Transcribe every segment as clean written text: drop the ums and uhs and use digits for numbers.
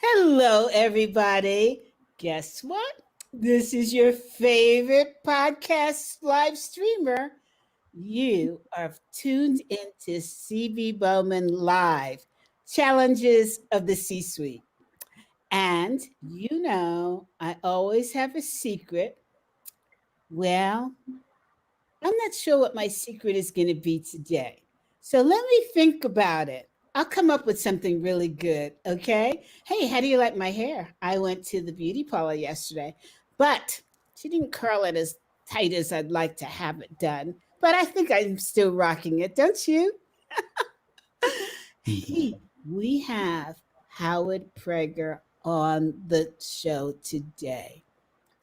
Hello, everybody. Guess what? This is your favorite podcast live streamer. You are tuned into CB Bowman Live Challenges of the C Suite. And I always have a secret. Well, I'm not sure what my secret is going to be today. So let me think about it. I'll come up with something really good, okay? Hey, how do you like my hair? I went to the beauty parlor yesterday, but she didn't curl it as tight as I'd like to have it done. But I think I'm still rocking it, don't you? Hey, we have Howard Prager on the show today.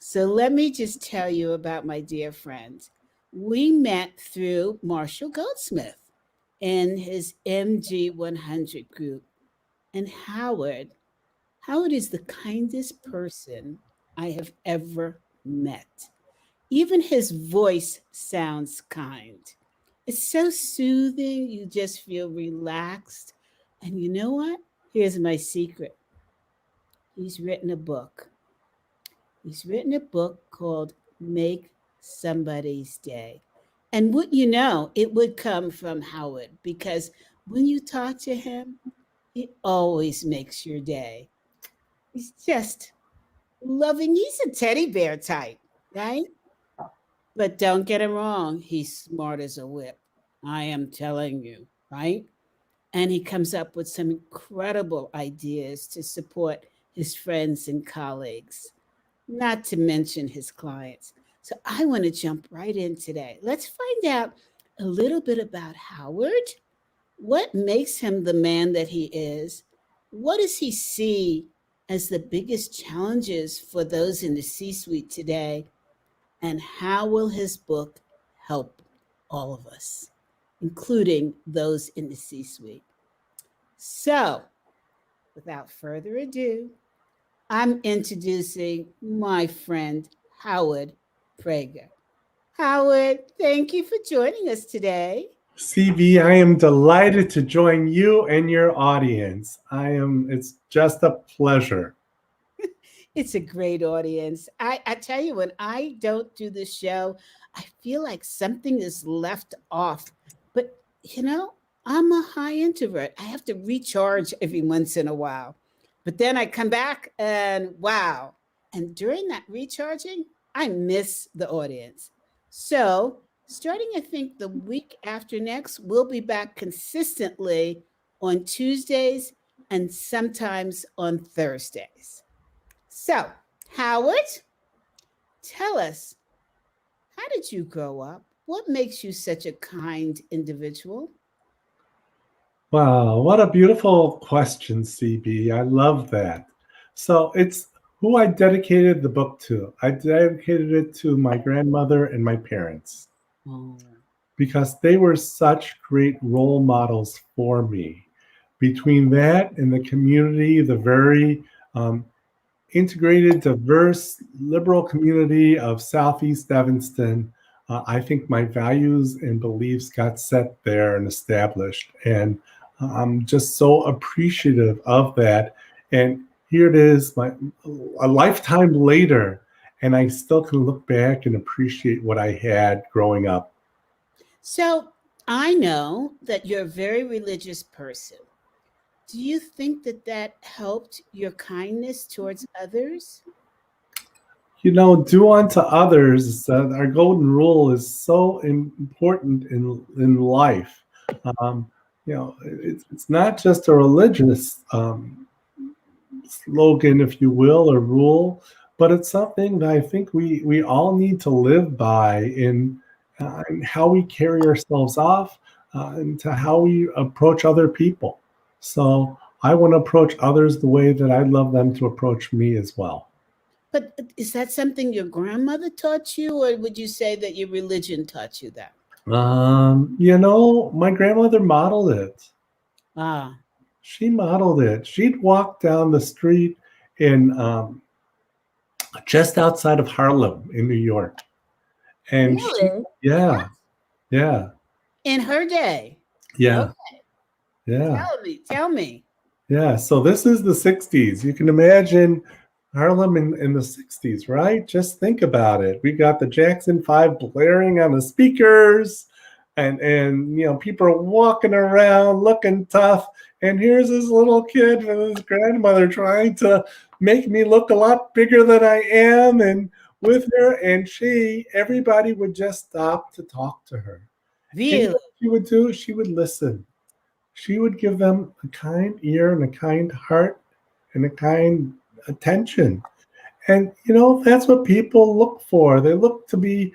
So let me just tell you about my dear friend. We met through Marshall Goldsmith in his MG 100 group. And Howard is the kindest person I have ever met. Even his voice sounds kind. It's so soothing, you just feel relaxed. And you know what? Here's my secret. He's written a book. He's written a book called Make Somebody's Day. And would you know, it would come from Howard because when you talk to him, it always makes your day. He's just loving. He's a teddy bear type, right? But don't get him wrong. He's smart as a whip. I am telling you, right? And he comes up with some incredible ideas to support his friends and colleagues, not to mention his clients. So I want to jump right in today. Let's find out a little bit about Howard. What makes him the man that he is? What does he see as the biggest challenges for those in the C suite today? And how will his book help all of us, including those in the C suite? So, without further ado, I'm introducing my friend, Howard Prager. Howard, thank you for joining us today. CB, I am delighted to join you and your audience. It's just a pleasure. It's a great audience. I tell you, when I don't do the show, I feel like something is left off. But, I'm a high introvert. I have to recharge every once in a while. But then I come back and wow. And during that recharging, I miss the audience. So, starting, I think, the week after next, we'll be back consistently on Tuesdays and sometimes on Thursdays. So, Howard, tell us, how did you grow up? What makes you such a kind individual? Wow, what a beautiful question, CB. I love that. So it's who I dedicated the book to. I dedicated it to my grandmother and my parents Oh, because they were such great role models for me. Between that and the community, the very integrated, diverse, liberal community of Southeast Evanston, I think my values and beliefs got set there and established. And I'm just so appreciative of that. And here it is, a lifetime later, and I still can look back and appreciate what I had growing up. so I know that you're a very religious person. Do you think that helped your kindness towards others? Do unto others. Our golden rule is so important in life. Um, it's not just a religious slogan, if you will, or rule, but it's something that I think we all need to live by in how we carry ourselves off and to how we approach other people. So I want to approach others the way that I'd love them to approach me as well. But is that something your grandmother taught you, or would you say that your religion taught you that? My grandmother modeled it. Ah, She modeled it. She'd walk down the street in just outside of Harlem in New York. And really? yeah, yeah, In her day? yeah, Okay, yeah, tell me. Yeah, so this is the 60s. You can imagine Harlem in the 60s, right? Just think about it. We got the Jackson 5 blaring on the speakers, and people are walking around looking tough. And here's this little kid with his grandmother trying to make me look a lot bigger than I am, and with her, and everybody would just stop to talk to her. And Really? what she would do, she would listen. She would give them a kind ear and a kind heart and a kind attention. And that's what people look for. They look to be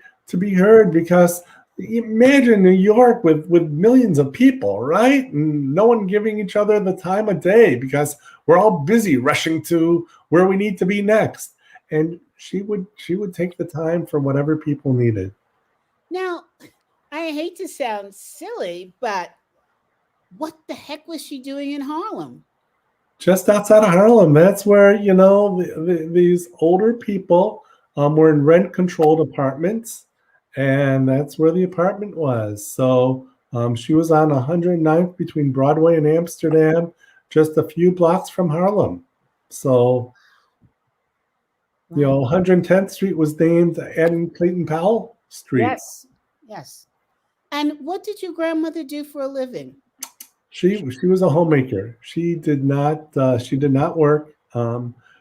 heard, because imagine New York with millions of people, right? And no one giving each other the time of day because we're all busy rushing to where we need to be next. And she would take the time for whatever people needed. Now, I hate to sound silly, but what the heck was she doing in Harlem? Just outside of Harlem. That's where these older people were in rent-controlled apartments, and that's where the apartment was. So she was on 109th between Broadway and Amsterdam, just a few blocks from Harlem. So Wow. 110th Street was named Adam Clayton Powell Street. Yes. Yes. And what did your grandmother do for a living? She was a homemaker. She did not work.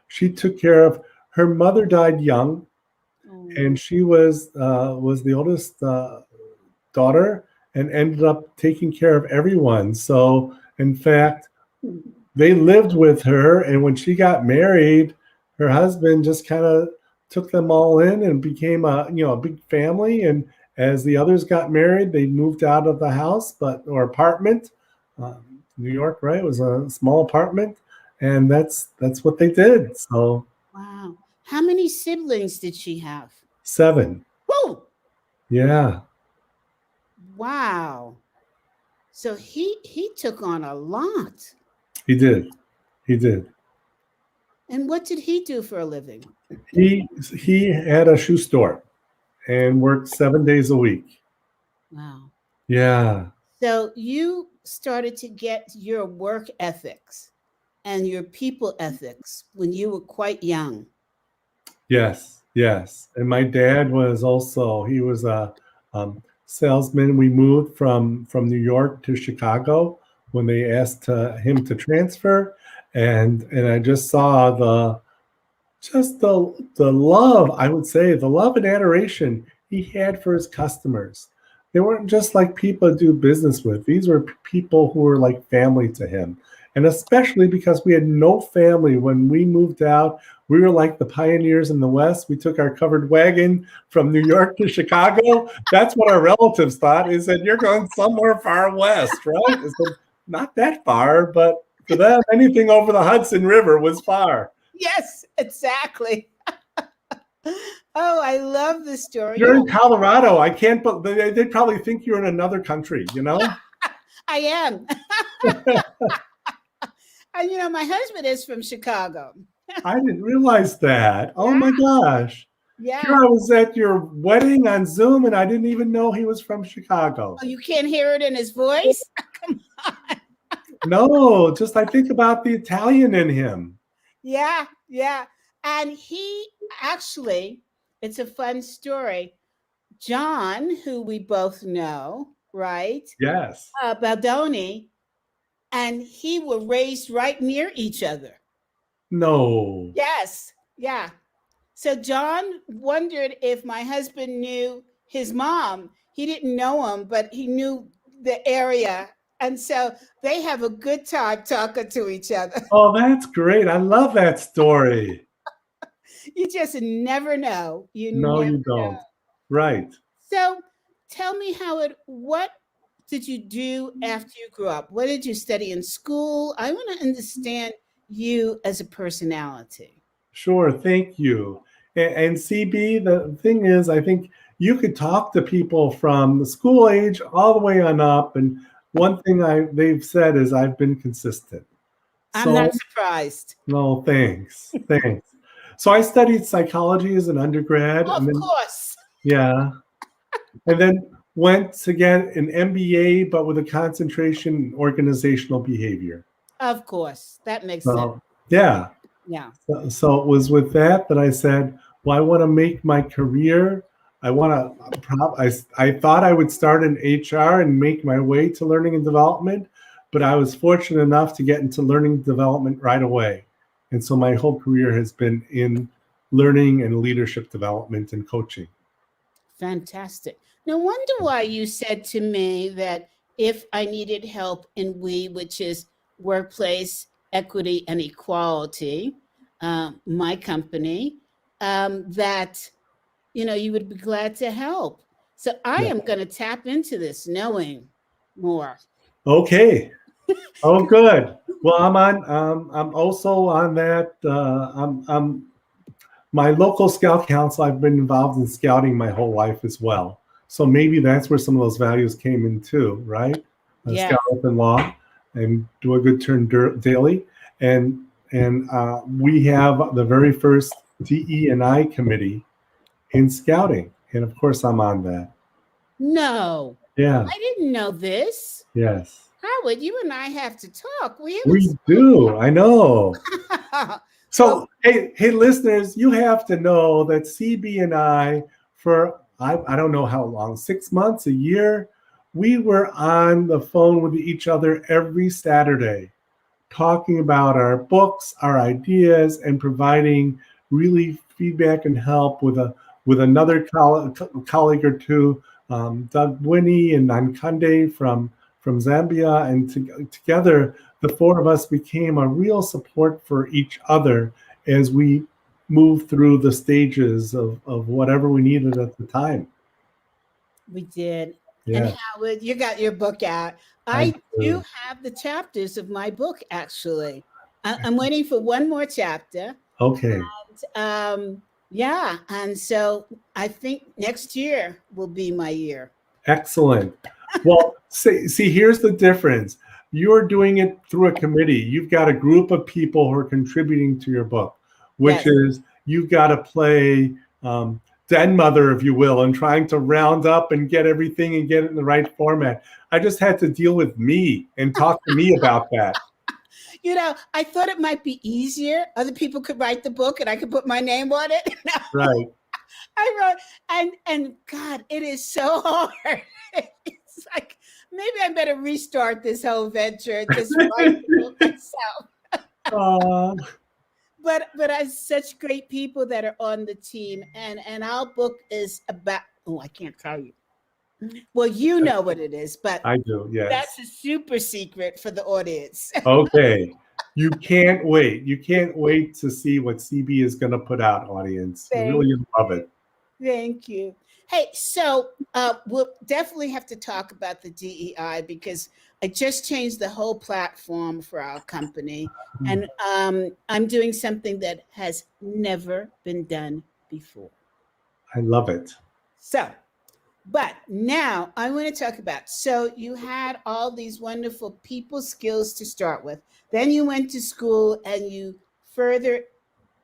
She took care of her mother. Died young, Oh, and she was the oldest daughter, and ended up taking care of everyone. So in fact, they lived with her, and when she got married, her husband just kind of took them all in and became a big family. And as the others got married, they moved out of the house, or apartment. New York, right? It was a small apartment, and that's what they did. So wow. How many siblings did she have? 7. Whoa. Yeah, Wow. So he took on a lot. he did. He did. And what did he do for a living? He had a shoe store and worked 7 days a week. Wow. Yeah. So you started to get your work ethics and your people ethics when you were quite young. Yes. Yes. And my dad he was a salesman. We moved from New York to Chicago when they asked him to transfer, and I just saw the love, I would say, the love and adoration he had for his customers. They weren't just like people to do business with. These were people who were like family to him. And especially because we had no family when we moved out, we were like the pioneers in the West. We took our covered wagon from New York to Chicago. That's what our relatives thought. Is that you're going somewhere far west, right? I said, not that far, but for them, anything over the Hudson River was far. Yes, exactly. Oh, I love this story. You're in Colorado. I can't, but they'd probably think you're in another country, you know? I am. And my husband is from Chicago. I didn't realize that. Oh Yeah, my gosh. Here yeah. I was at your wedding on Zoom, and I didn't even know he was from Chicago. Oh, you can't hear it in his voice? Come on. No, just I think about the Italian in him. Yeah, yeah. And he actually, it's a fun story. John, who we both know, right? Yes. Baldoni, and he were raised right near each other. No. Yes, yeah. So John wondered if my husband knew his mom. He didn't know him, but he knew the area. And so they have a good time talking to each other. Oh, that's great. I love that story. You just never know. You No, never you know. don't. Right. So tell me what did you do after you grew up? What did you study in school? I want to understand you as a personality. Sure. Thank you. And CB, the thing is, I think you could talk to people from the school age all the way on up. And one thing they've said is I've been consistent. I'm So, not surprised. no, thanks. Thanks. So I studied psychology as an undergrad, and Of then, course. yeah, and then went to get an MBA, but with a concentration in organizational behavior. Of course. That makes sense. So, yeah. Yeah. So it was with that I said, well, I want to make my career. I want to, I thought I would start in HR and make my way to learning and development, but I was fortunate enough to get into learning and development right away. And so my whole career has been in learning and leadership development and coaching. Fantastic. No wonder why you said to me that if I needed help in WE, which is workplace equity and equality, my company, that you would be glad to help. So I Yeah. am going to tap into this, knowing more. Okay. Oh, good. Well, I'm also on that. I'm my local scout council. I've been involved in scouting my whole life as well. So maybe that's where some of those values came in too, right? Yeah. Scout up in law and do a good turn daily. And we have the very first DE&I committee in scouting. And of course, I'm on that. No, Yeah. I didn't know this. Yes. Howard, you and I have to talk. We do. I know. So, Well, hey, listeners, you have to know that CB and I, for I don't know how long, 6 months, a year, we were on the phone with each other every Saturday, talking about our books, our ideas, and providing really feedback and help with another colleague or two, Doug Winnie and Nankande from Zambia, and together the four of us became a real support for each other as we moved through the stages of whatever we needed at the time. we did. Yeah. And Howard, you got your book out. I do have the chapters of my book, actually. I'm waiting for one more chapter. Okay. And, yeah. And so I think next year will be my year. Excellent. Well, see, here's the difference. You're doing it through a committee. You've got a group of people who are contributing to your book, which is you've got to play den mother, if you will, and trying to round up and get everything and get it in the right format. I just had to deal with me and talk to me about that. I thought it might be easier. Other people could write the book and I could put my name on it. Right. I wrote, and God, it is so hard. It's like, maybe I better restart this whole venture, just write the book myself. But I have such great people that are on the team, and our book is about, I can't tell you. Well, you know what it is, but I do, yes. That's a super secret for the audience. Okay. You can't wait. You can't wait to see what CB is going to put out, audience. You really love it. Thank you. Hey, so we'll definitely have to talk about the DEI because I just changed the whole platform for our company. And I'm doing something that has never been done before. I love it. So, but now I want to talk about, so you had all these wonderful people skills to start with. Then you went to school and you further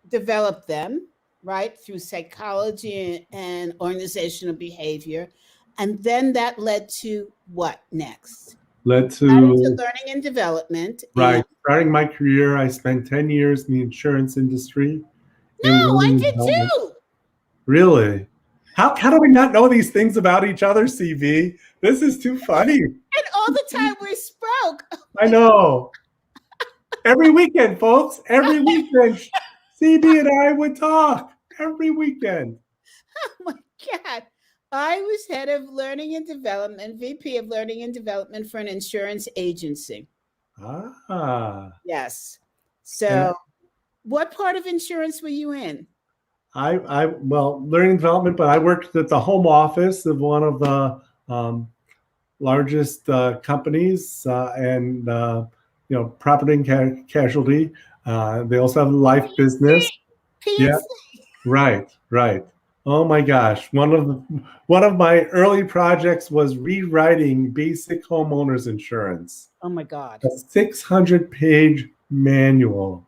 developed them, right, through psychology and organizational behavior. And then that led to what next? Led to learning and development. Right. Starting my career, I spent 10 years in the insurance industry. No, I did too. Really? How do we not know these things about each other, CB? This is too funny. And all the time we spoke. I know. Every weekend, folks. Every weekend. CB and I would talk every weekend. Oh my God. I was head of learning and development, VP of learning and development for an insurance agency. Yes. So what part of insurance were you in? Well, learning and development, but I worked at the home office of one of the largest companies and, property and casualty. They also have a life business. Yeah, right. Oh my gosh. One of my early projects was rewriting basic homeowners insurance. Oh my God. A 600-page manual.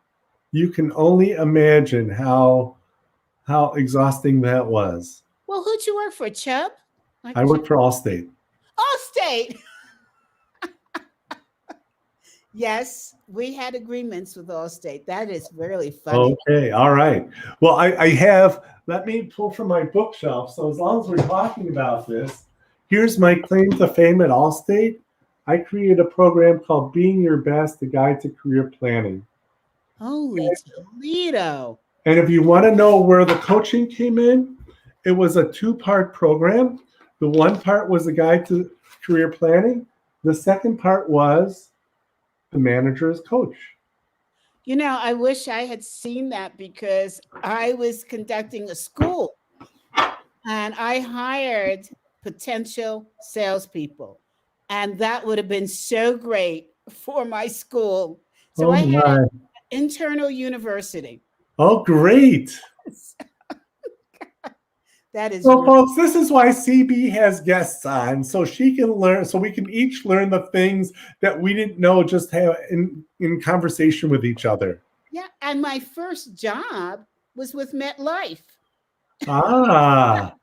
You can only imagine how exhausting that was. Well, who'd you work for, Chubb? I worked for Allstate. Allstate. Yes, we had agreements with Allstate. That is really funny. Okay, all right. Well, I have, let me pull from my bookshelf. So as long as we're talking about this, here's my claim to fame at Allstate. I created a program called Being Your Best, a guide to career planning. Holy Toledo. And if you want to know where the coaching came in, it was a two-part program. The one part was a guide to career planning. The second part was the manager's coach. You know, I wish I had seen that because I was conducting a school and I hired potential salespeople. And that would have been so great for my school. So Oh I had my. an internal university. Oh, great. That is So, really, folks, this is why CB has guests on, so she can learn, so we can each learn the things that we didn't know just have in conversation with each other. yeah. And my first job was with MetLife, Ah,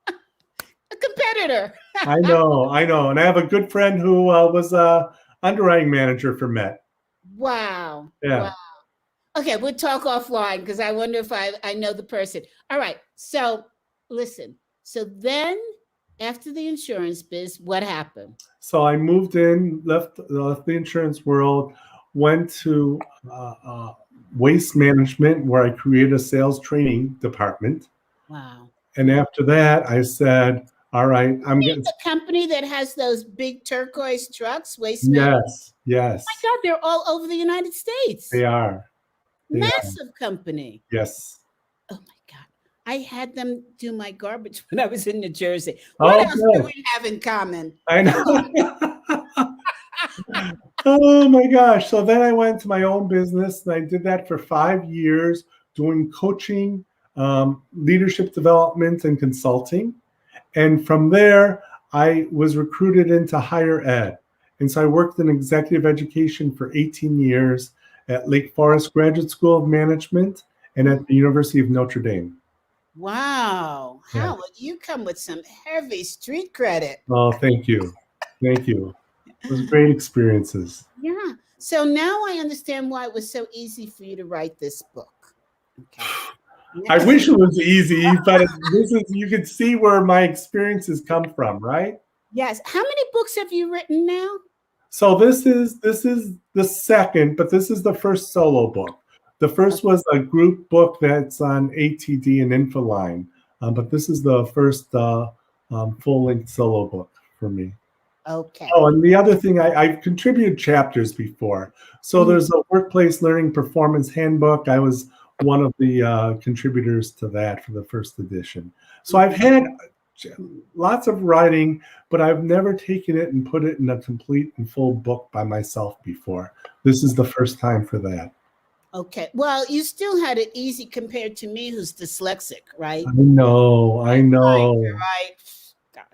a competitor. I know. And I have a good friend who was a underwriting manager for Met. Wow. Yeah. Wow. Okay, we'll talk offline because I wonder if I know the person. All right. So listen. So then after the insurance biz, what happened? So I moved in, left the insurance world, went to waste management where I created a sales training department. Wow. And after that, I said, all right, I'm getting. The company that has those big turquoise trucks, Waste Management. Yes. My God, they're all over the United States. They are. Massive company. Yes. Oh my God. I had them do my garbage when I was in New Jersey. Oh, What else good. do we have in common? I know. Oh my gosh. So then I went to my own business and I did that for 5 years, doing coaching, leadership development, and consulting. And from there, I was recruited into higher ed. And so I worked in executive education for 18 years at Lake Forest Graduate School of Management and at the University of Notre Dame. Wow. Yeah. Howard, you come with some heavy street credit. Oh, thank you. Thank you. It was great experiences. Yeah. So now I understand why it was so easy for you to write this book. Okay. I wish it was easy, but this is, you can see where my experiences come from, right? Yes. How many books have you written now? So this is the second, but this is the first solo book. The first was a group book that's on ATD and Infoline, but this is the first full-length solo book for me. Okay. Oh, and the other thing, I've contributed chapters before. So there's a workplace learning performance handbook. I was one of the contributors to that for the first edition. So I've had lots of writing, but I've never taken it and put it in a complete and full book by myself before. This is the first time for that. Okay. Well, you still had it easy compared to me, who's dyslexic, right? I know. Right. God.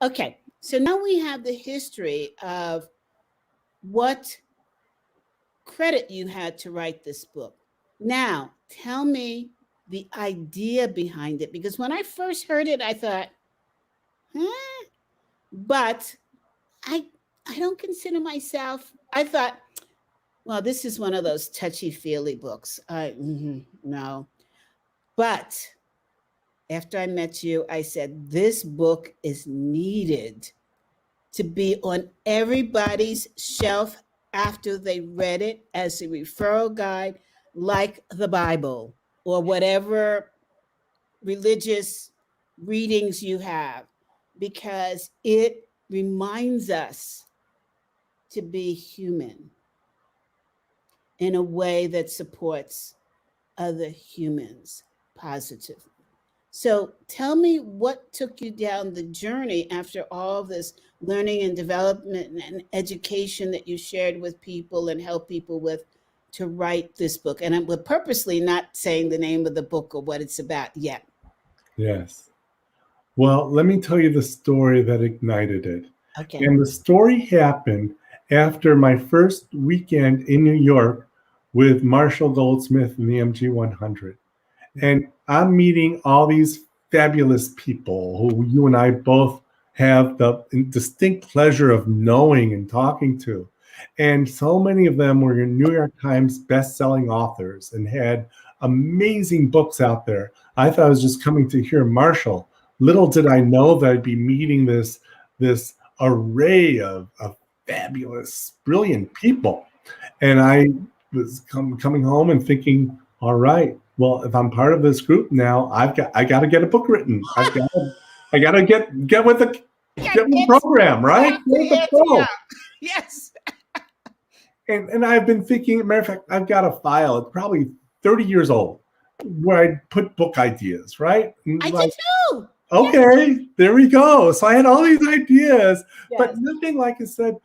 Okay. So now we have the history of what credit you had to write this book. Now, tell me the idea behind it, because when I first heard it, I thought, huh? But I don't consider myself, I thought, well, this is one of those touchy-feely books. No. But after I met you, I said, this book is needed to be on everybody's shelf after they read it as a referral guide, like the Bible or whatever religious readings you have, because it reminds us to be human in a way that supports other humans positively. So tell me what took you down the journey after all this learning and development and education that you shared with people and help people with to write this book. And I'm purposely not saying the name of the book or what it's about yet. Yes. Well, let me tell you the story that ignited it. Okay. And the story happened after my first weekend in New York with Marshall Goldsmith and the MG 100. And I'm meeting all these fabulous people who you and I both have the distinct pleasure of knowing and talking to. And so many of them were New York Times best-selling authors and had amazing books out there. I thought I was just coming to hear Marshall. Little did I know that I'd be meeting this array of fabulous, brilliant people. And I was coming home and thinking, all right, well, if I'm part of this group now, I got to get a book written. I got to get with the program, right? Get with the flow. Yes. And I've been thinking, matter of fact, I've got a file. It's probably 30 years old where I put book ideas, right? I did too. Okay, yes. There we go. So I had all these ideas, but nothing, like I said,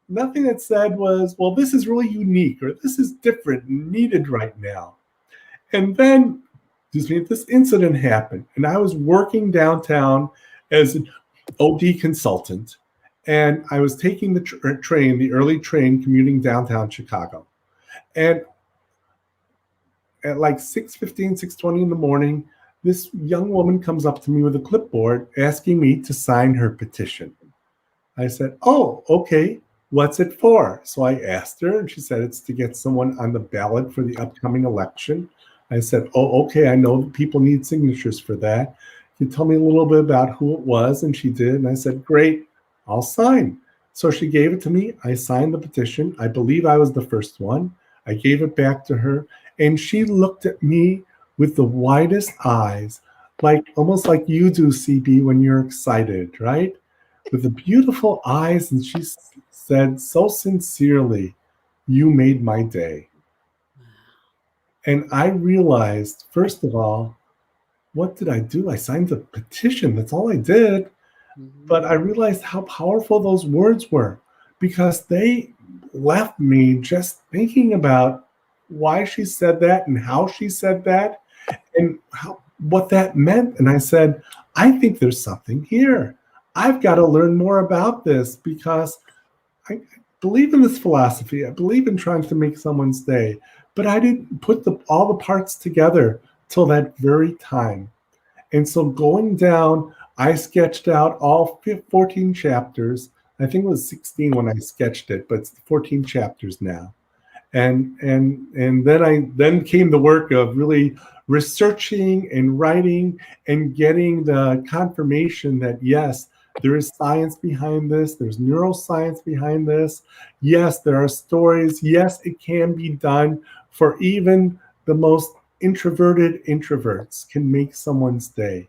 nothing that said was, well, this is really unique or this is different and needed right now. And then this incident happened, and I was working downtown as an OD consultant, and I was taking the train, the early train, commuting downtown Chicago. And at like 6:15, 6:20 in the morning, this young woman comes up to me with a clipboard asking me to sign her petition. I said, oh, okay, what's it for? So I asked her, and she said it's to get someone on the ballot for the upcoming election. I said, oh, okay, I know people need signatures for that. Can you tell me a little bit about who it was? And she did. And I said, great, I'll sign. So she gave it to me. I signed the petition. I believe I was the first one. I gave it back to her. And she looked at me with the widest eyes, like almost like you do, CB, when you're excited, right? With the beautiful eyes. And she said so sincerely, you made my day. And I realized, first of all, what did I do? I signed the petition. That's all I did. Mm-hmm. But I realized how powerful those words were, because they left me just thinking about why she said that and how she said that and what that meant. And I said, I think there's something here. I've got to learn more about this, because I believe in this philosophy. I believe in trying to make someone's day. But I didn't put all the parts together till that very time. And so going down, I sketched out all 14 chapters. I think it was 16 when I sketched it, but it's 14 chapters now. And then came the work of really researching and writing and getting the confirmation that, yes, there is science behind this. There's neuroscience behind this. Yes, there are stories. Yes, it can be done. For even the most introverted introverts can make someone's day.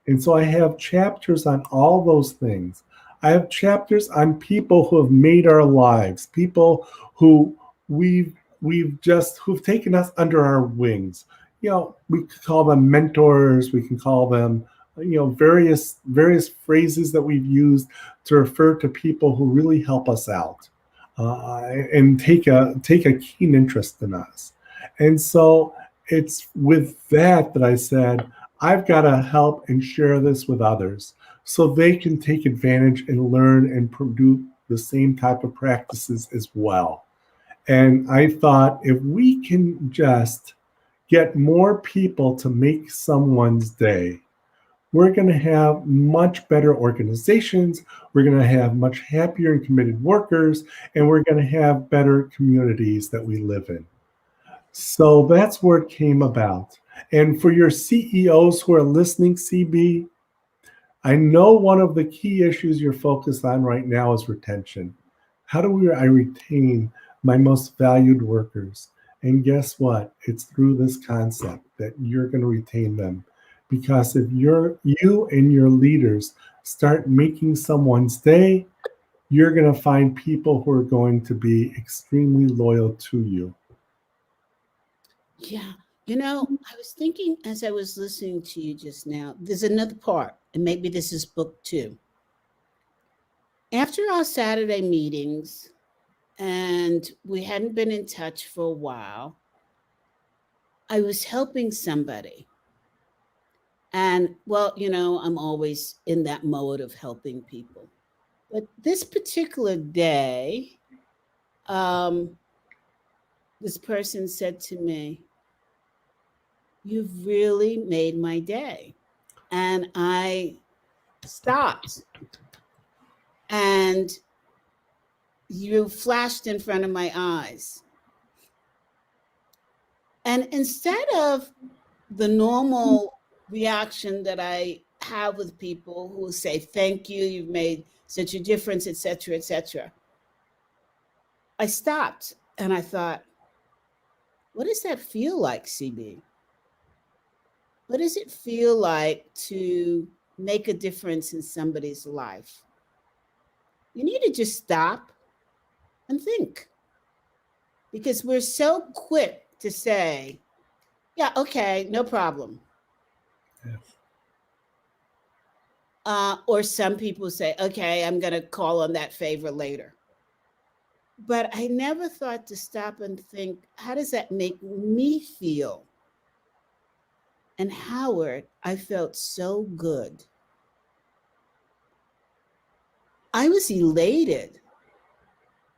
And so I have chapters on all those things. I have chapters on people who have made our lives, people who who've taken us under our wings. You know, we could call them mentors. We can call them, various phrases that we've used to refer to people who really help us out. And take a keen interest in us. And so it's with that I said, I've got to help and share this with others so they can take advantage and learn and produce the same type of practices as well. And I thought, if we can just get more people to make someone's day, we're going to have much better organizations, we're going to have much happier and committed workers, and we're going to have better communities that we live in. So that's where it came about. And for your CEOs who are listening, CB, I know one of the key issues you're focused on right now is retention. How do I retain my most valued workers? And guess what? It's through this concept that you're going to retain them. Because if you and your leaders start making someone's day, you're going to find people who are going to be extremely loyal to you. Yeah. I was thinking as I was listening to you just now, there's another part, and maybe this is book 2. After our Saturday meetings, and we hadn't been in touch for a while, I was helping somebody. And, well, I'm always in that mode of helping people. But this particular day, this person said to me, "You've really made my day." And I stopped. And you flashed in front of my eyes. And instead of the normal reaction that I have with people who say, thank you, you've made such a difference, et cetera, I stopped and I thought, what does that feel like, CB? What does it feel like to make a difference in somebody's life? You need to just stop and think. Because we're so quick to say, yeah, okay, no problem. Yes. Or some people say, okay, I'm going to call on that favor later. But I never thought to stop and think, how does that make me feel? And Howard, I felt so good. I was elated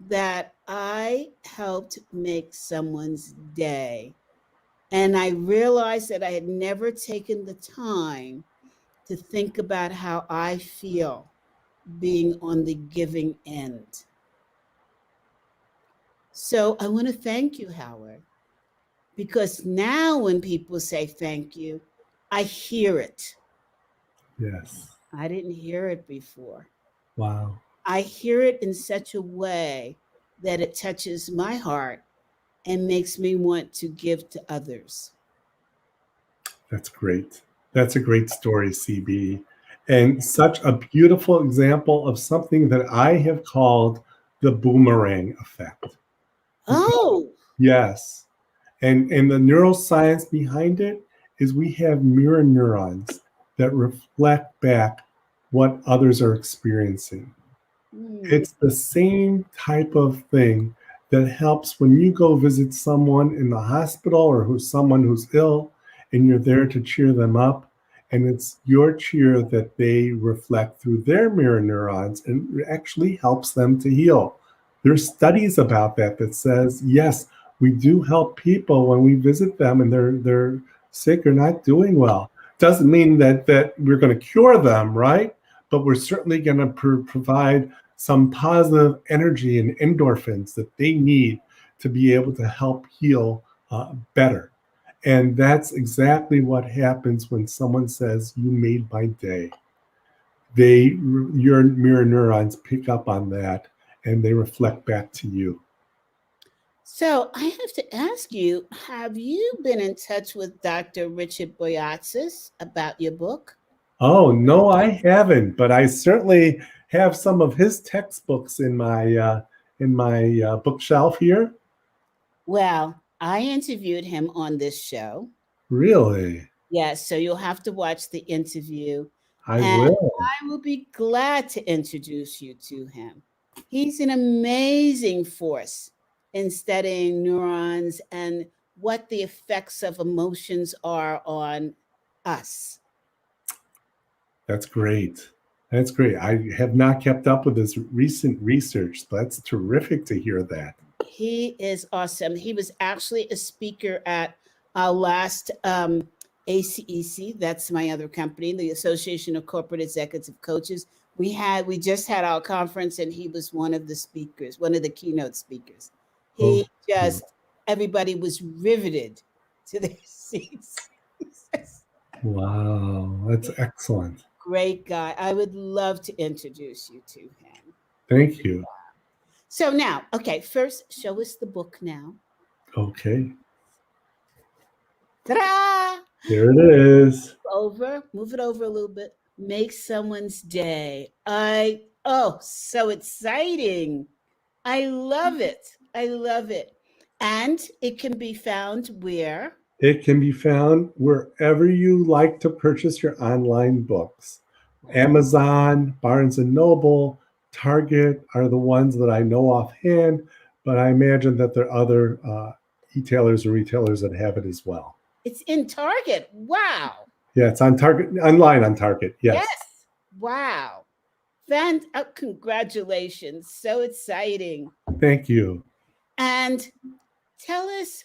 that I helped make someone's day. And I realized that I had never taken the time to think about how I feel being on the giving end. So I want to thank you, Howard, because now when people say thank you, I hear it. Yes. I didn't hear it before. Wow. I hear it in such a way that it touches my heart and makes me want to give to others. That's great. That's a great story, CB. And such a beautiful example of something that I have called the boomerang effect. Oh, Yes. And the neuroscience behind it is we have mirror neurons that reflect back what others are experiencing. It's the same type of thing that helps when you go visit someone in the hospital or someone who's ill and you're there to cheer them up. And it's your cheer that they reflect through their mirror neurons and it actually helps them to heal. There's studies about that that says, yes, we do help people when we visit them and they're sick or not doing well. Doesn't mean that we're going to cure them, right? But we're certainly going to provide some positive energy and endorphins that they need to be able to help heal better. And that's exactly what happens when someone says, you made my day. Your mirror neurons pick up on that and they reflect back to you. So I have to ask you, have you been in touch with Dr. Richard Boyatzis about your book? Oh, no, I haven't, but I certainly have some of his textbooks in my bookshelf here. Well, I interviewed him on this show. Really? Yes, so you'll have to watch the interview. I And will. I will be glad to introduce you to him. He's an amazing force in studying neurons and what the effects of emotions are on us. That's great. That's great. I have not kept up with his recent research. That's terrific to hear that. He is awesome. He was actually a speaker at our last ACEC. That's my other company, the Association of Corporate Executive Coaches. We just had our conference, and he was one of the speakers, one of the keynote speakers. Oh, Everybody was riveted to their seats. wow. That's excellent. Great guy. I would love to introduce you to him. Thank you. So now, okay, first show us the book now. Okay. Ta-da! Here it is. Move it over a little bit. Make someone's day. So exciting. I love it. I love it. And it can be found where? It can be found wherever you like to purchase your online books. Amazon, Barnes and Noble, Target are the ones that I know offhand, but I imagine that there are other e-tailers or retailers that have it as well. It's in Target. Wow. Yeah, it's on Target, online on Target. Yes. Wow. Congratulations. So exciting. Thank you. And tell us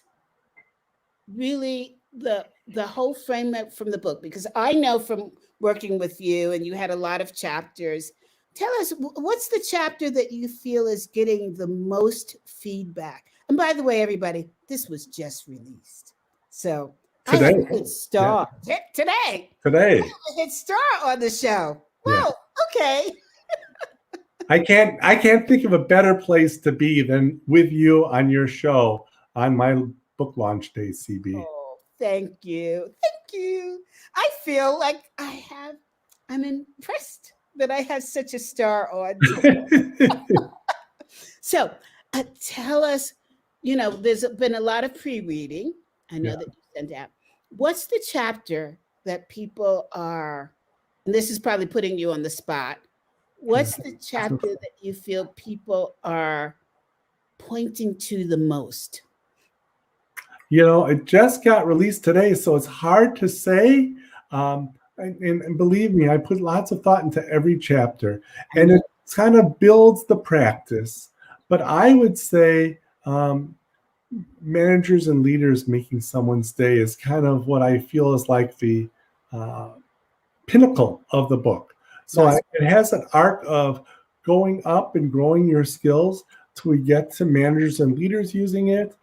really the whole framework from the book, because I know from working with you, and you had a lot of chapters, tell us what's the chapter that you feel is getting the most feedback? And by the way, everybody, this was just released. So I Today. have a good start. Today. Today. I have a good start on the show. Yeah. Whoa, okay. I can't think of a better place to be than with you on your show on my book launch day, CB. Oh, thank you. Thank you. I feel like I'm impressed that I have such a star on today. So tell us, there's been a lot of pre-reading. I know that you sent out. What's the chapter that people are, and this is probably putting you on the spot. What's the chapter that you feel people are pointing to the most? It just got released today, so it's hard to say. And believe me, I put lots of thought into every chapter, and it kind of builds the practice. But I would say managers and leaders making someone's day is kind of what I feel is like the pinnacle of the book. So it has an arc of going up and growing your skills till we get to managers and leaders using it.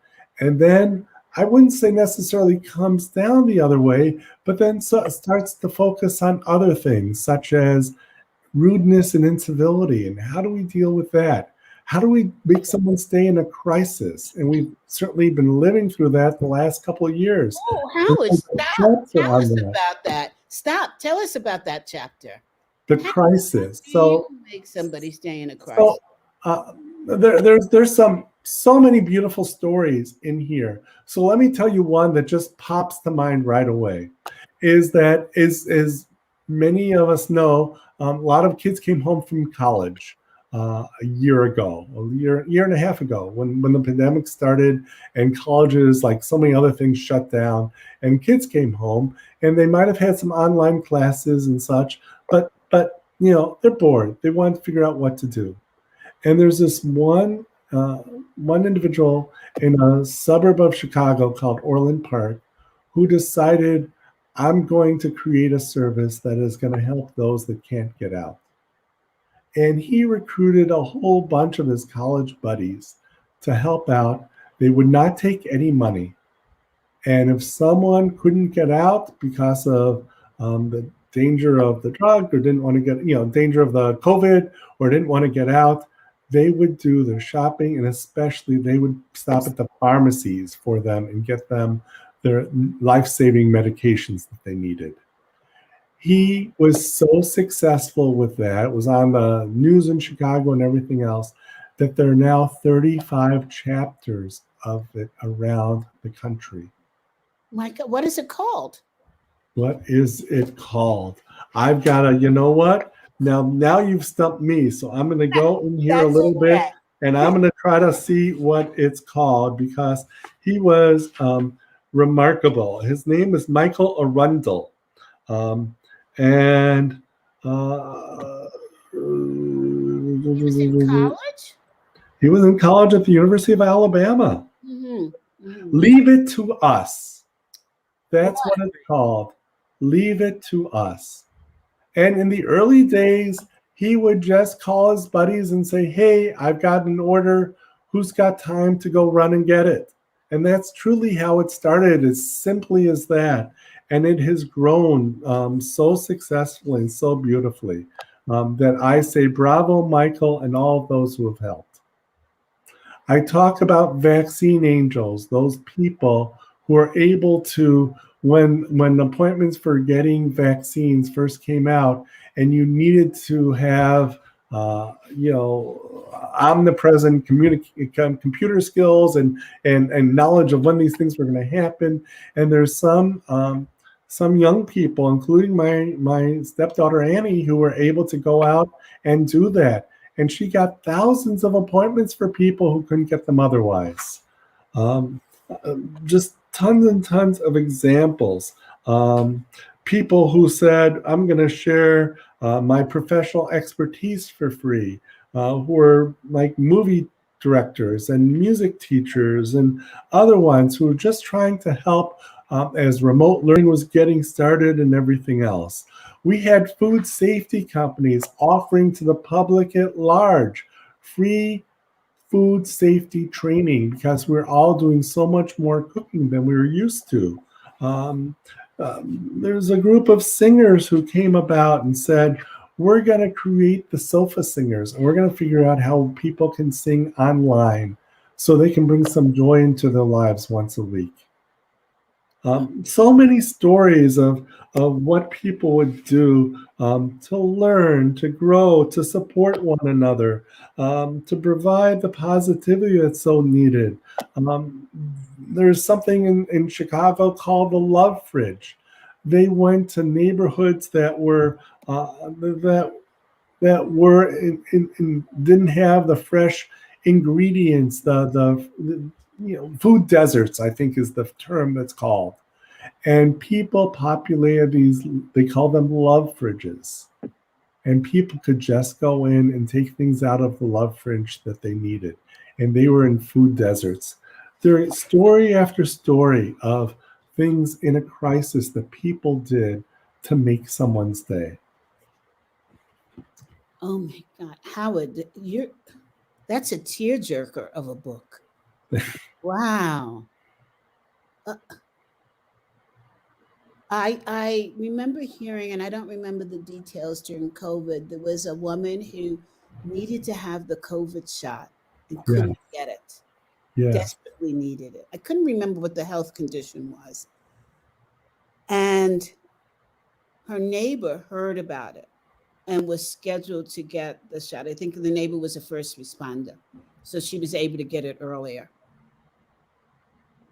And then I wouldn't say necessarily comes down the other way, but then starts to focus on other things such as rudeness and incivility. And how do we deal with that? How do we make someone stay in a crisis? And we've certainly been living through that the last couple of years. Oh, Howard, stop. Tell us about that. Stop. Tell us about that chapter. The crisis. So make somebody stay in a crisis. So, there's so many beautiful stories in here. So let me tell you one that just pops to mind right away. Is that as many of us know, a lot of kids came home from college a year and a half ago, when the pandemic started and colleges, like so many other things, shut down, and kids came home and they might have had some online classes and such, but they're bored. They want to figure out what to do. And there's this one individual in a suburb of Chicago called Orland Park who decided, I'm going to create a service that is going to help those that can't get out. And he recruited a whole bunch of his college buddies to help out. They would not take any money. And if someone couldn't get out because of the danger of the drug, or didn't want to get, danger of the COVID, or didn't want to get out, they would do their shopping, and especially they would stop at the pharmacies for them and get them their life-saving medications that they needed. He was so successful with that. It was on the news in Chicago and everything else, that there are now 35 chapters of it around the country. My God, what is it called? What is it called? I've got to, you know what? Now you've stumped me. So I'm going to go in here a little bit, and I'm going to try to see what it's called, because he was remarkable. His name is Michael Arundel. And he was in college? He was in college at the University of Alabama. Mm-hmm. Mm-hmm. Leave It to Us. That's what it's called. Leave It to Us. And in the early days, he would just call his buddies and say, hey, I've got an order. Who's got time to go run and get it? And that's truly how it started, as simply as that. And it has grown so successfully and so beautifully that I say bravo, Michael, and all of those who have helped. I talk about vaccine angels, those people who are able to, when appointments for getting vaccines first came out, and you needed to have omnipresent computer skills and knowledge of when these things were going to happen. And there's some young people, including my stepdaughter Annie, who were able to go out and do that. And she got thousands of appointments for people who couldn't get them otherwise. Just tons and tons of examples. People who said, I'm going to share my professional expertise for free, who are like movie directors and music teachers and other ones who are just trying to help as remote learning was getting started and everything else. We had food safety companies offering to the public at large free food safety training because we're all doing so much more cooking than we were used to. Um, there's a group of singers who came about and said, we're going to create the sofa singers, and we're going to figure out how people can sing online so they can bring some joy into their lives once a week. So many stories of what people would do to learn, to grow, to support one another, to provide the positivity that's so needed. There's something in Chicago called the Love Fridge. They went to neighborhoods that were didn't have the fresh ingredients, the food deserts, I think is the term that's called. And people populated these, they call them love fridges. And people could just go in and take things out of the love fridge that they needed. And they were in food deserts. There's story after story of things in a crisis that people did to make someone's day. Oh my God, Howard, that's a tearjerker of a book. Wow. I remember hearing, and I don't remember the details during COVID, there was a woman who needed to have the COVID shot and couldn't get it. Yeah. Desperately needed it. I couldn't remember what the health condition was. And her neighbor heard about it and was scheduled to get the shot. I think the neighbor was a first responder, so she was able to get it earlier.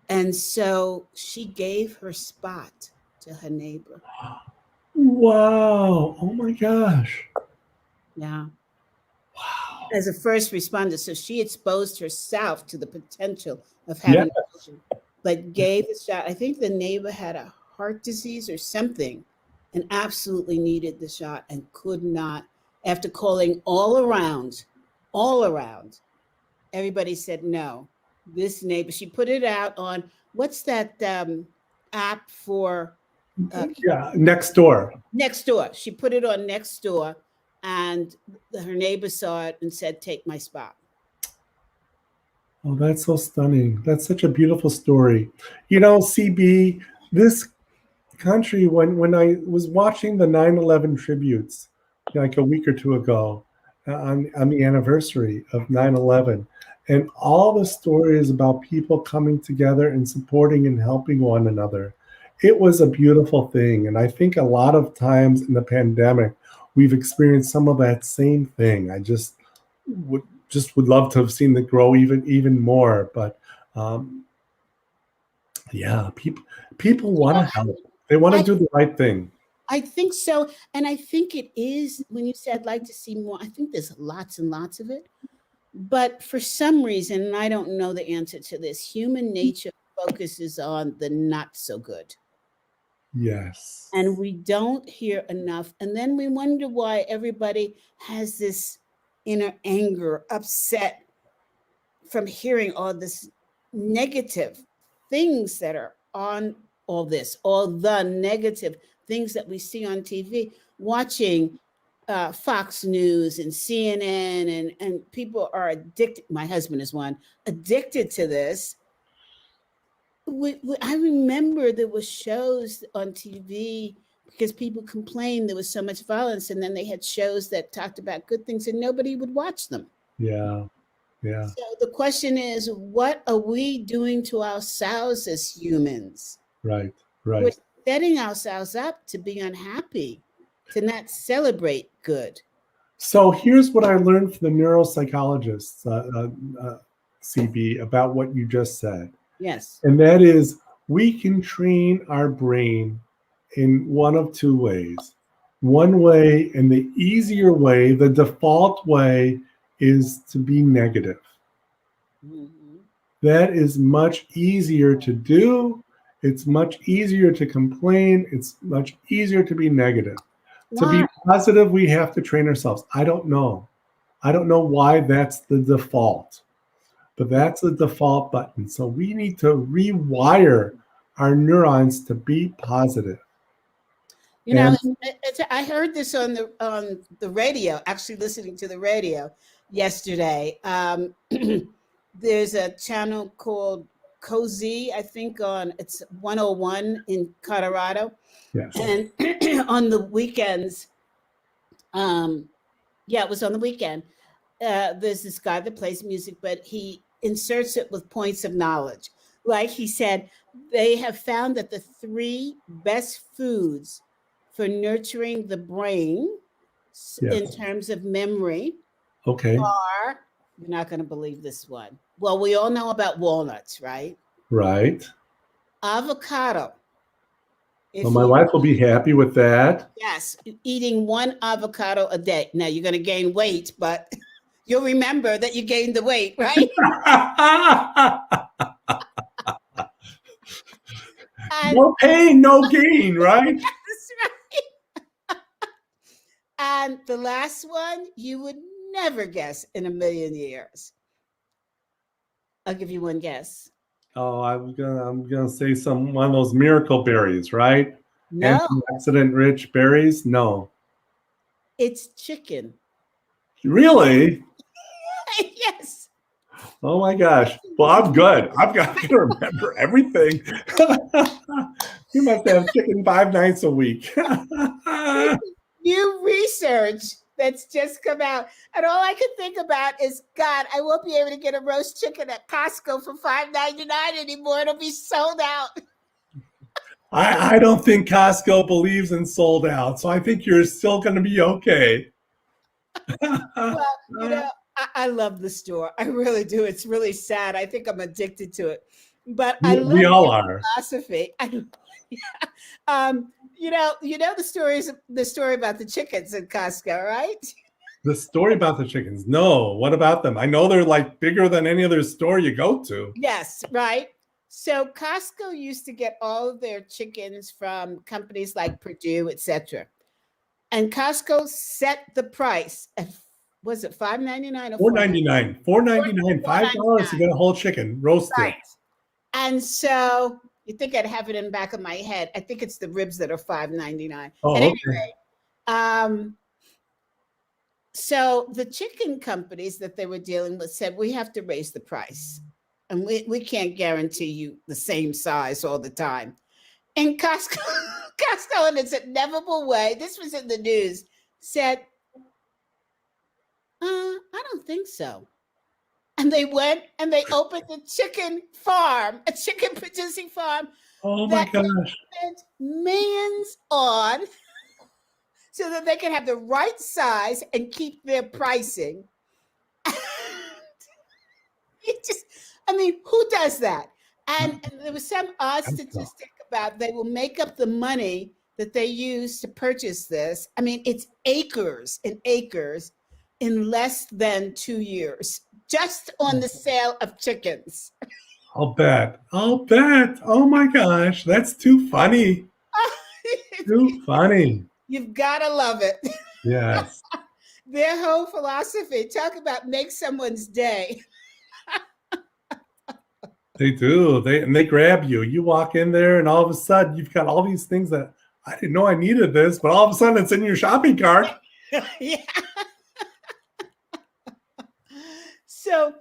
And so she gave her spot to her neighbor. Wow. Oh my gosh. Yeah. Wow. As a first responder. So she exposed herself to the potential of having COVID, but gave the shot. I think the neighbor had a heart disease or something and absolutely needed the shot and could not, after calling all around, everybody said no. This neighbor, she put it out on, what's that app for? Nextdoor. Nextdoor. She put it on Nextdoor, and her neighbor saw it and said, take my spot. Oh, that's so stunning. That's such a beautiful story. You know, CB, this country, when I was watching the 9/11 tributes like a week or two ago on the anniversary of 9/11, and all the stories about people coming together and supporting and helping one another, it was a beautiful thing. And I think a lot of times in the pandemic, we've experienced some of that same thing. I just would love to have seen it grow even more. But people want to help. They want to do the right thing. I think so. And I think it is, when you said I'd like to see more, I think there's lots and lots of it. But for some reason, and I don't know the answer to this, human nature focuses on the not so good. Yes. And we don't hear enough. And then we wonder why everybody has this inner anger, upset from hearing all this negative things that are on all this, all the negative things that we see on TV, watching Fox News and CNN, and people are addicted. My husband is one, addicted to this. I remember there were shows on TV because people complained there was so much violence, and then they had shows that talked about good things and nobody would watch them. Yeah. So the question is, what are we doing to ourselves as humans? Right. We're setting ourselves up to be unhappy, to not celebrate good. So here's what I learned from the neuropsychologists, CB, about what you just said. Yes. And that is, we can train our brain in one of two ways. One way, and the easier way, the default way, is to be negative. Mm-hmm. That is much easier to do. It's much easier to complain. It's much easier to be negative. Why? To be positive, we have to train ourselves. I don't know why that's the default, but that's the default button. So we need to rewire our neurons to be positive. You know, And I heard this on the radio, actually listening to the radio yesterday. There's a channel called Cozy, I think it's 101 in Colorado. yes, And on the weekends, yeah, it was on the weekend. There's this guy that plays music, but he inserts it with points of knowledge. Like he said, they have found that the 3 best foods for nurturing the brain in yes. terms of memory Okay, are, you're not going to believe this one. Well, we all know about walnuts, right? right. Avocado. Well, my wife will be happy with that. Yes, eating 1 avocado a day. Now you're going to gain weight, but you'll remember that you gained the weight, right? No pain, no gain, right? That's right. And the last one, you would never guess in a million years. I'll give you one guess. Oh, I'm gonna say one of those miracle berries, right? No, Antioxidant-rich berries? No. it's chicken. Really? Yes. Oh my gosh. Well, I'm good. I've got to remember everything. You must have chicken 5 nights a week. New research that's just come out. And all I can think about is, God, I won't be able to get a roast chicken at Costco for $5.99 anymore. It'll be sold out. I don't think Costco believes in sold out, so I think you're still going to be okay. Well, you know, I love the store. I really do. It's really sad. I think I'm addicted to it. But I love we all are. philosophy. You know the story about the chickens in Costco, right? The story about the chickens. No, what about them? I know they're like bigger than any other store you go to. Yes, right. So Costco used to get all of their chickens from companies like Purdue, etc. And Costco set the price at, was it $5.99 or $4.99. $4.99. $5 to get a whole chicken roasted. Right. And so you think I'd have it in the back of my head. I think it's the ribs that are $5.99. Oh, At any okay. rate, so the chicken companies that they were dealing with said, we have to raise the price. And we can't guarantee you the same size all the time. And Costco, in its inevitable way, this was in the news, said, I don't think so. And they went and they opened a chicken farm, a chicken producing farm. Oh my gosh. Spent millions on so that they can have the right size and keep their pricing. Who does that? And there was some odd statistic about they will make up the money that they use to purchase this. I mean, it's acres and acres in less than 2 years, just on the sale of chickens. I'll bet. Oh my gosh. That's too funny. Too funny. You've got to love it. Yes. Their whole philosophy, talk about make someone's day. They do. They grab you. You walk in there and all of a sudden you've got all these things that I didn't know I needed this, but all of a sudden it's in your shopping cart. Yeah. So,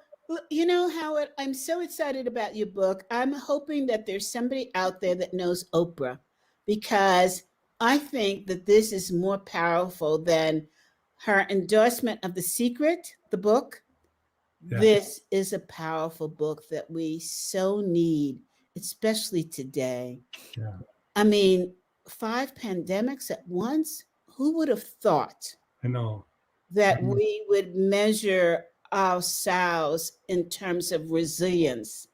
you know, Howard, I'm so excited about your book. I'm hoping that there's somebody out there that knows Oprah, because I think that this is more powerful than her endorsement of The Secret, the book. Yeah. This is a powerful book that we so need, especially today. Yeah. I mean, 5 pandemics at once. Who would have thought? I know. That we would measure ourselves in terms of resilience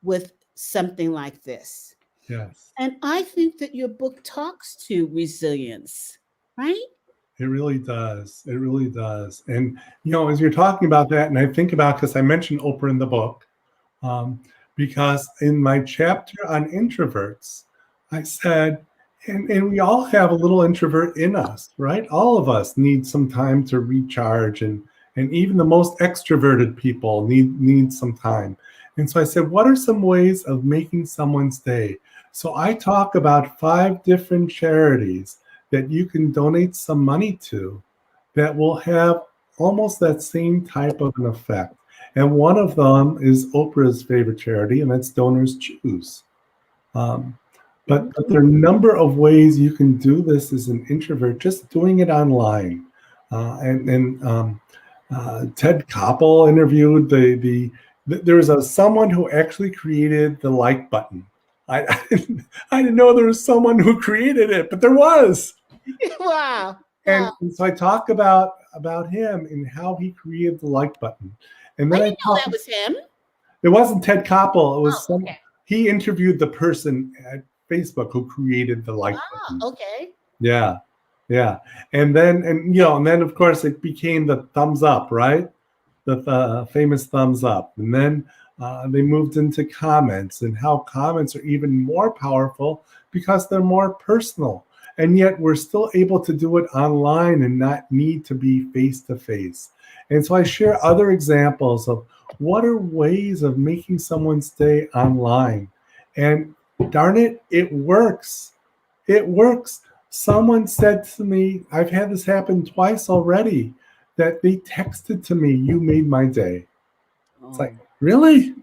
with something like this. Yes. And I think that your book talks to resilience, right? It really does. It really does. And, you know, as you're talking about that, and I think about, because I mentioned Oprah in the book, because in my chapter on introverts, I said, and we all have a little introvert in us, right? All of us need some time to recharge, and even the most extroverted people need some time. And so I said, what are some ways of making someone's day? So I talk about 5 different charities that you can donate some money to that will have almost that same type of an effect. And one of them is Oprah's favorite charity, and that's Donors Choose. Um, but there are a number of ways you can do this as an introvert, just doing it online. Ted Koppel interviewed there was someone who actually created the like button. I didn't know there was someone who created it, but there was. Wow. And so I talk about him and how he created the like button. And then I didn't know that was him. It wasn't Ted Koppel. It was okay. He interviewed the person at Facebook who created the like button. Okay. Yeah. And then of course it became the thumbs up, right? The famous thumbs up. And then they moved into comments, and how comments are even more powerful because they're more personal. And yet we're still able to do it online and not need to be face to face. And so I share other examples of what are ways of making someone's day online. And darn it, it works. It works. Someone said to me, I've had this happen twice already, that they texted to me, "You made my day." It's like, really?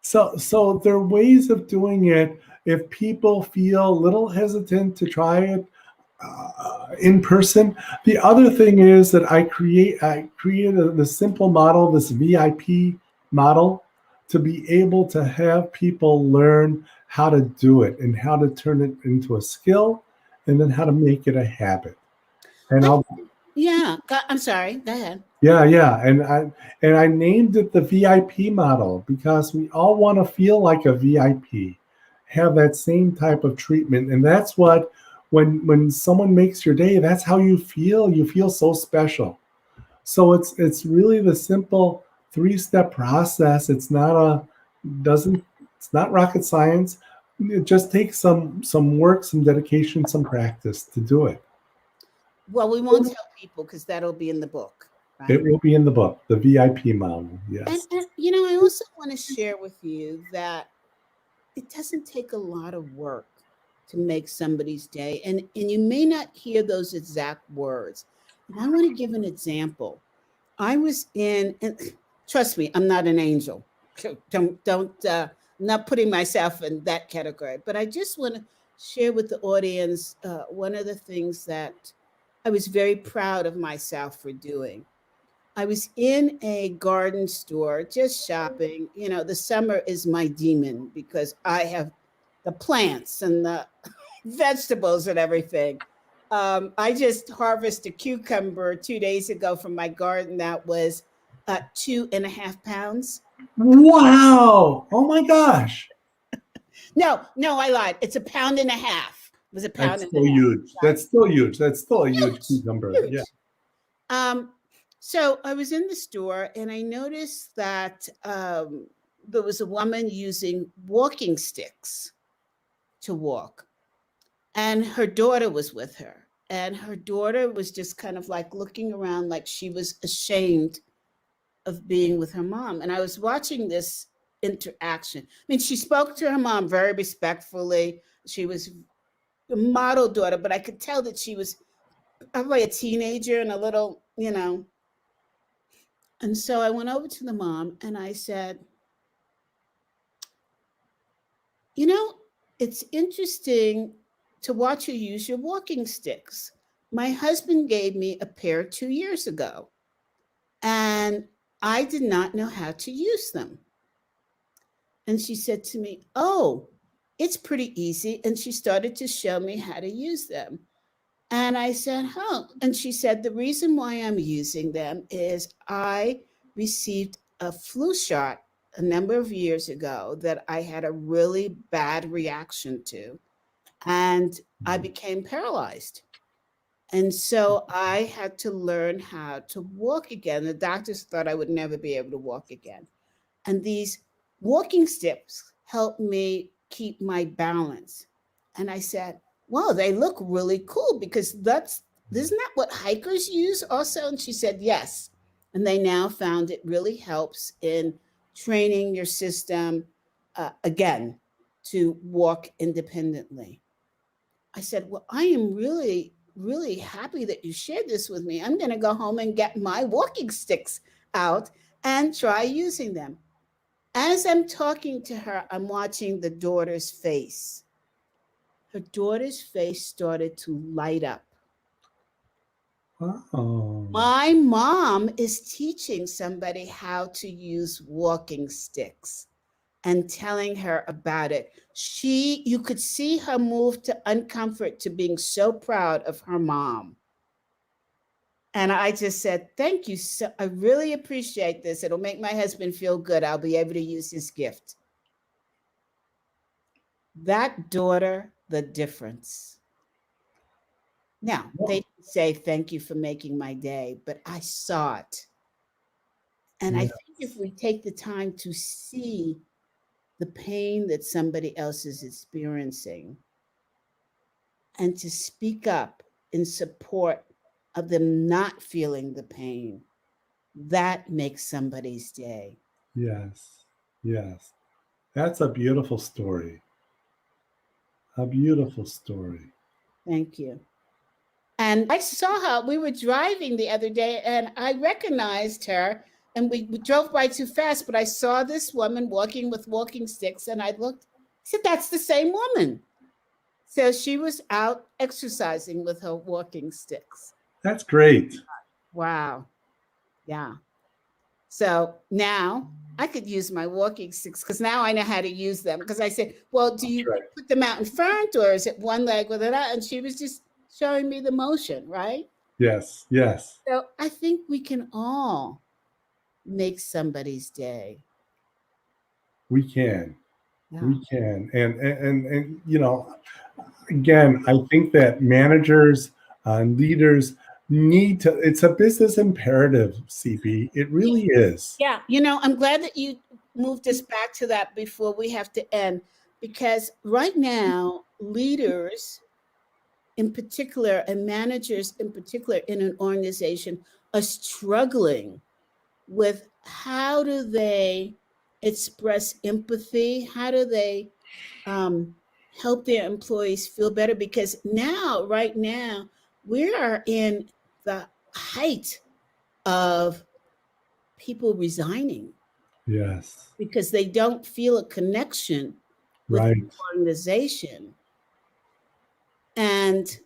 So there are ways of doing it. If people feel a little hesitant to try it in person, the other thing is that I created the simple model, this VIP model, to be able to have people learn how to do it and how to turn it into a skill, and then how to make it a habit. And I'm sorry. Go ahead. Yeah, and I named it the VIP model because we all want to feel like a VIP, have that same type of treatment, and that's what when someone makes your day, that's how you feel. You feel so special. So it's really the simple 3-step process. It's not rocket science. It just takes some work, some dedication, some practice to do it. Well, we won't tell people because that'll be in the book. Right? It will be in the book, the VIP model. Yes. And I also want to share with you that it doesn't take a lot of work to make somebody's day. And you may not hear those exact words. And I want to give an example. I was and trust me, I'm not an angel. I'm not putting myself in that category. But I just want to share with the audience one of the things that I was very proud of myself for doing. I was in a garden store just shopping. The summer is my demon because I have the plants and the vegetables and everything. I just harvested a cucumber 2 days ago from my garden that was 2.5 pounds. Wow. Oh my gosh. No, I lied. It's 1.5 pounds. It was a pound. That's still huge. That's still huge. That's still a huge cucumber. Huge. Yeah. So I was in the store and I noticed that there was a woman using walking sticks to walk, and her daughter was with her. And her daughter was just kind of like looking around like she was ashamed of being with her mom. And I was watching this interaction. I mean, she spoke to her mom very respectfully. She was a model daughter, but I could tell that she was probably a teenager and a little, And so I went over to the mom and I said, it's interesting to watch you use your walking sticks. My husband gave me a pair 2 years ago, and I did not know how to use them. And she said to me, "Oh, it's pretty easy." And she started to show me how to use them. And I said, "Oh." And she said, "The reason why I'm using them is I received a flu shot a number of years ago that I had a really bad reaction to, and I became paralyzed. And so I had to learn how to walk again. The doctors thought I would never be able to walk again. And these walking sticks helped me keep my balance." And I said, "Wow, they look really cool because isn't that what hikers use also?" And she said, "Yes." And they now found it really helps in training your system again. to walk independently. I said, well, I am really, really happy that you shared this with me. I'm going to go home and get my walking sticks out and try using them. As I'm talking to her, I'm watching the daughter's face. Her daughter's face started to light up. Oh. My mom is teaching somebody how to use walking sticks and telling her about it. You could see her move to uncomfort to being so proud of her mom. And I just said, thank you. So I really appreciate this. It'll make my husband feel good. I'll be able to use his gift. That daughter, the difference. Now, they didn't say thank you for making my day, but I saw it. And I think if we take the time to see the pain that somebody else is experiencing and to speak up in support of them not feeling the pain, that makes somebody's day. Yes, yes. That's a beautiful story. A beautiful story. Thank you. And I saw her, we were driving the other day and I recognized her and we drove by too fast, but I saw this woman walking with walking sticks and I looked, I said, that's the same woman. So she was out exercising with her walking sticks. That's great. Wow. Yeah. So now I could use my walking sticks because now I know how to use them. Because I said, well, do you put them out in front or is it one leg with it out? And she was just showing me the motion, right? Yes, yes. So I think we can all make somebody's day. We can. Yeah. We can. And you know, again, I think that managers and leaders need to, it's a business imperative, CB. It really is. Yeah. You know, I'm glad that you moved us back to that before we have to end, because right now, leaders in particular and managers in particular in an organization are struggling with how do they express empathy? How do they help their employees feel better? Because now, right now, we are in the height of people resigning. Yes. Because they don't feel a connection with the organization. And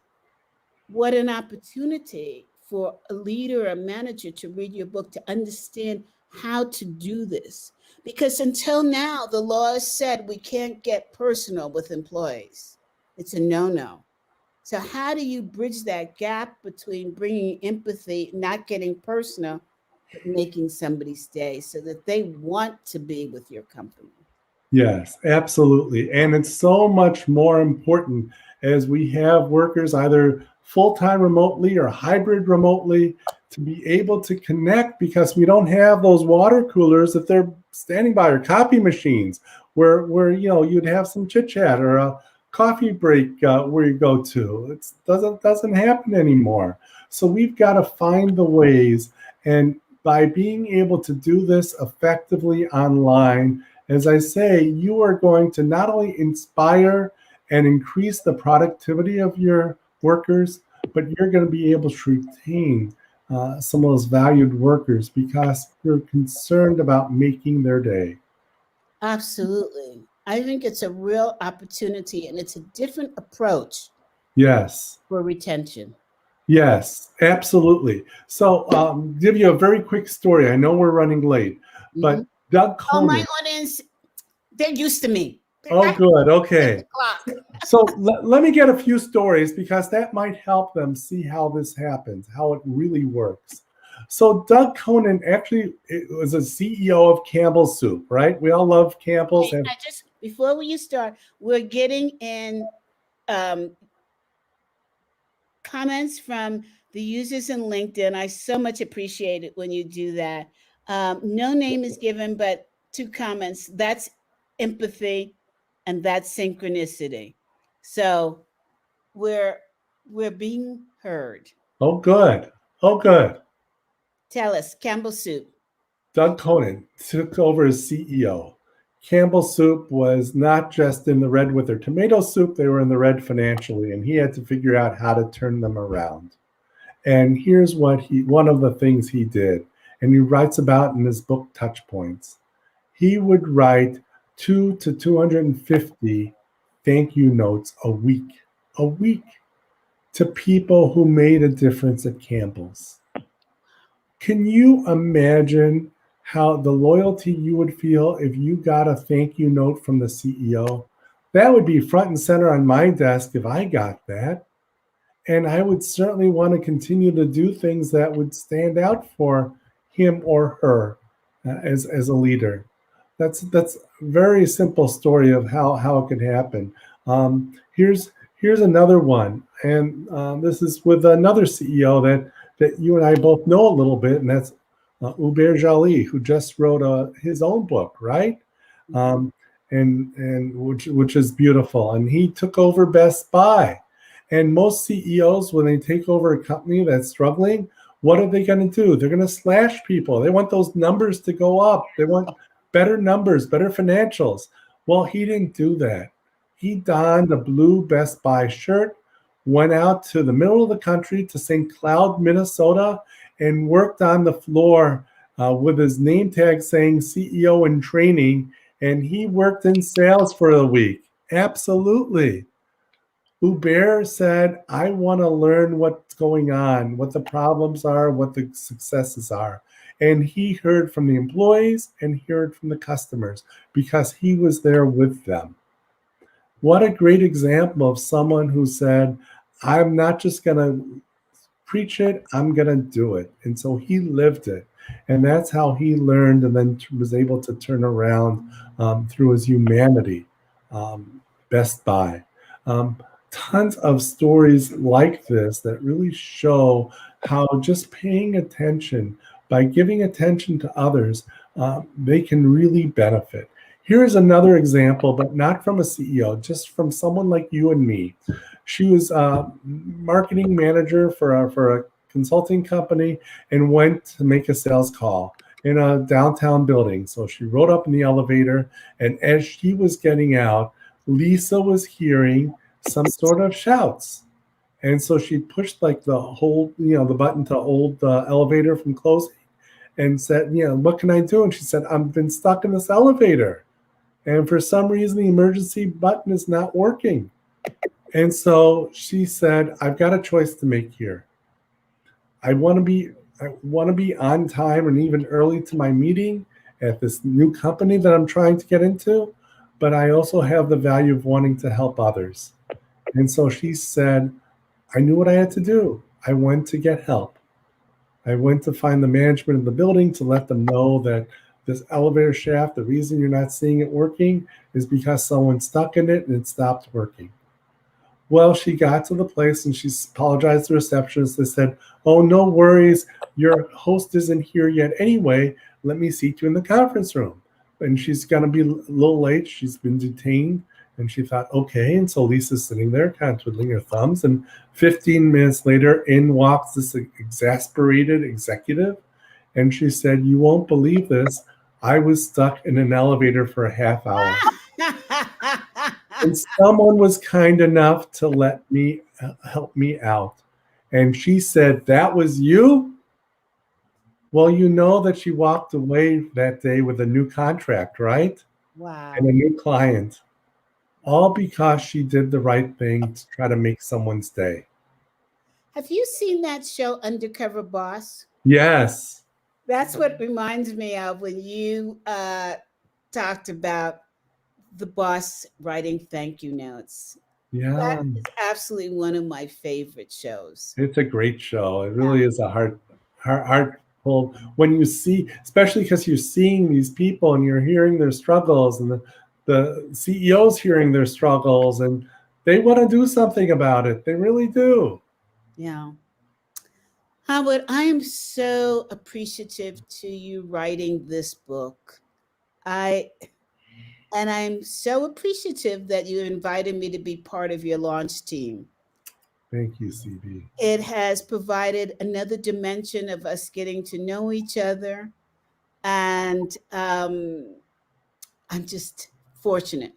what an opportunity for a leader or manager to read your book, to understand how to do this. Because until now, the law has said we can't get personal with employees. It's a no-no. So how do you bridge that gap between bringing empathy, not getting personal, but making somebody stay so that they want to be with your company? Yes, absolutely. And it's so much more important as we have workers either full-time remotely or hybrid remotely to be able to connect, because we don't have those water coolers that they're standing by, or copy machines where you know, you'd have some chit chat or a coffee break where you go to. It doesn't happen anymore. So we've got to find the ways, and by being able to do this effectively online, as I say, you are going to not only inspire and increase the productivity of your workers, but you're going to be able to retain some of those valued workers because you're concerned about making their day. Absolutely. I think it's a real opportunity, and it's a different approach. Yes. For retention. Yes, absolutely. So give you a very quick story. I know we're running late, but Doug Conan. Oh, my audience, they're used to me. Oh, good. Okay. So let me get a few stories, because that might help them see how this happens, how it really works. So Doug Conan actually was a CEO of Campbell Soup, right? We all love Campbell's. Hey, before you start, we're getting in comments from the users in LinkedIn. I so much appreciate it when you do that. No name is given, but 2 comments. That's empathy, and that's synchronicity. So we're being heard. Oh, good. Oh, good. Tell us, Campbell Soup. Doug Conan took over as CEO. Campbell Soup was not just in the red with their tomato soup, they were in the red financially, and he had to figure out how to turn them around. And here's one of the things he did, and he writes about in his book Touch Points. He would write 2 to 250 thank you notes a week to people who made a difference at Campbell's. Can you imagine how the loyalty you would feel if you got a thank you note from the CEO? That would be front and center on my desk if I got that. And I would certainly want to continue to do things that would stand out for him or her as a leader. That's a very simple story of how it could happen. Here's another one, and this is with another CEO that you and I both know a little bit, and that's Hubert Joly, who just wrote his own book, right? And which is beautiful. And he took over Best Buy. And most CEOs, when they take over a company that's struggling, what are they going to do? They're going to slash people. They want those numbers to go up. They want better numbers, better financials. Well, he didn't do that. He donned a blue Best Buy shirt, went out to the middle of the country to St. Cloud, Minnesota, and worked on the floor with his name tag saying CEO in training. And he worked in sales for a week. Absolutely. Hubert said, I want to learn what's going on, what the problems are, what the successes are. And he heard from the employees and he heard from the customers because he was there with them. What a great example of someone who said, I'm not just going to preach it, I'm going to do it. And so he lived it. And that's how he learned and then was able to turn around through his humanity. Best Buy. Tons of stories like this that really show how just paying attention, by giving attention to others, they can really benefit. Here's another example, but not from a CEO, just from someone like you and me. She was a marketing manager for a consulting company and went to make a sales call in a downtown building. So she rode up in the elevator, and as she was getting out, Lisa was hearing some sort of shouts. And so she pushed like the button to hold the elevator from closing and said, what can I do? And she said, I've been stuck in this elevator. And for some reason, the emergency button is not working. And so she said, I've got a choice to make here. I want to be on time and even early to my meeting at this new company that I'm trying to get into, but I also have the value of wanting to help others. And so she said, I knew what I had to do. I went to get help. I went to find the management of the building to let them know that this elevator shaft, the reason you're not seeing it working is because someone's stuck in it and it stopped working. Well, she got to the place and she apologized to the receptionist. They said, oh, no worries. Your host isn't here yet anyway. Let me seat you in the conference room. And she's going to be a little late. She's been detained. And she thought, okay. And so Lisa's sitting there kind of twiddling her thumbs. And 15 minutes later, in walks this exasperated executive. And she said, you won't believe this. I was stuck in an elevator for a half hour. And someone was kind enough to let me help me out. And she said, that was you? Well, you know that she walked away that day with a new contract, right? Wow. And a new client. All because she did the right thing to try to make someone's day. Have you seen that show, Undercover Boss? Yes. That's what reminds me of when you talked about the boss writing thank you notes. Yeah. That is absolutely one of my favorite shows. It's a great show. It really is a heartful when you see, especially because you're seeing these people and you're hearing their struggles, and the CEOs hearing their struggles, and they want to do something about it. They really do. Yeah. Howard, I am so appreciative to you writing this book. I'm so appreciative that you invited me to be part of your launch team. Thank you, CB. It has provided another dimension of us getting to know each other. And I'm just fortunate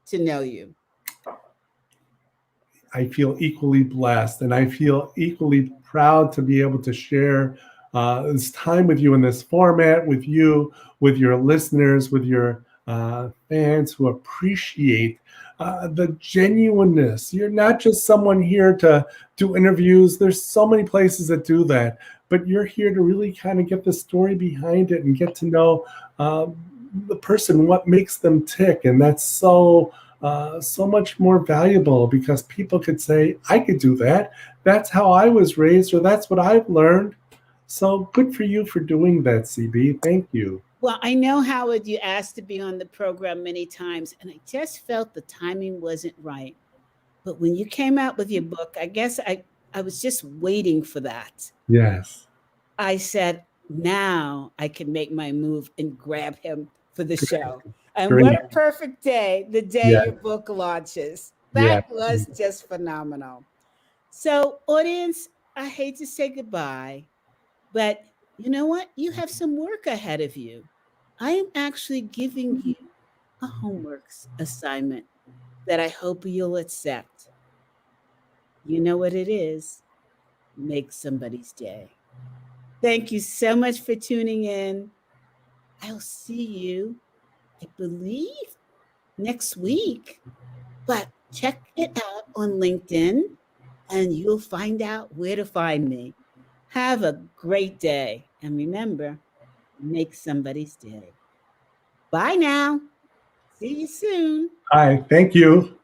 to know you. I feel equally blessed, and I feel equally proud to be able to share this time with you in this format, with you, with your listeners, with your fans who appreciate the genuineness. You're not just someone here to do interviews. There's so many places that do that, but you're here to really kind of get the story behind it and get to know the person, what makes them tick, and that's so much more valuable, because people could say, I could do that. That's how I was raised, or that's what I've learned. So good for you for doing that, CB. Thank you. Well, I know, Howard, you asked to be on the program many times, and I just felt the timing wasn't right. But when you came out with your book, I guess I was just waiting for that. Yes. I said, now I can make my move and grab him for the show. And Great. what a perfect day, the day Yeah. your book launches. Yeah. That was just phenomenal. So, audience, I hate to say goodbye, but you know what? You have some work ahead of you. I am actually giving you a homework assignment that I hope you'll accept. You know what it is? Make somebody's day. Thank you so much for tuning in. I'll see you, I believe, next week. But check it out on LinkedIn and you'll find out where to find me. Have a great day. And remember, make somebody's day. Bye now. See you soon. Hi. Thank you.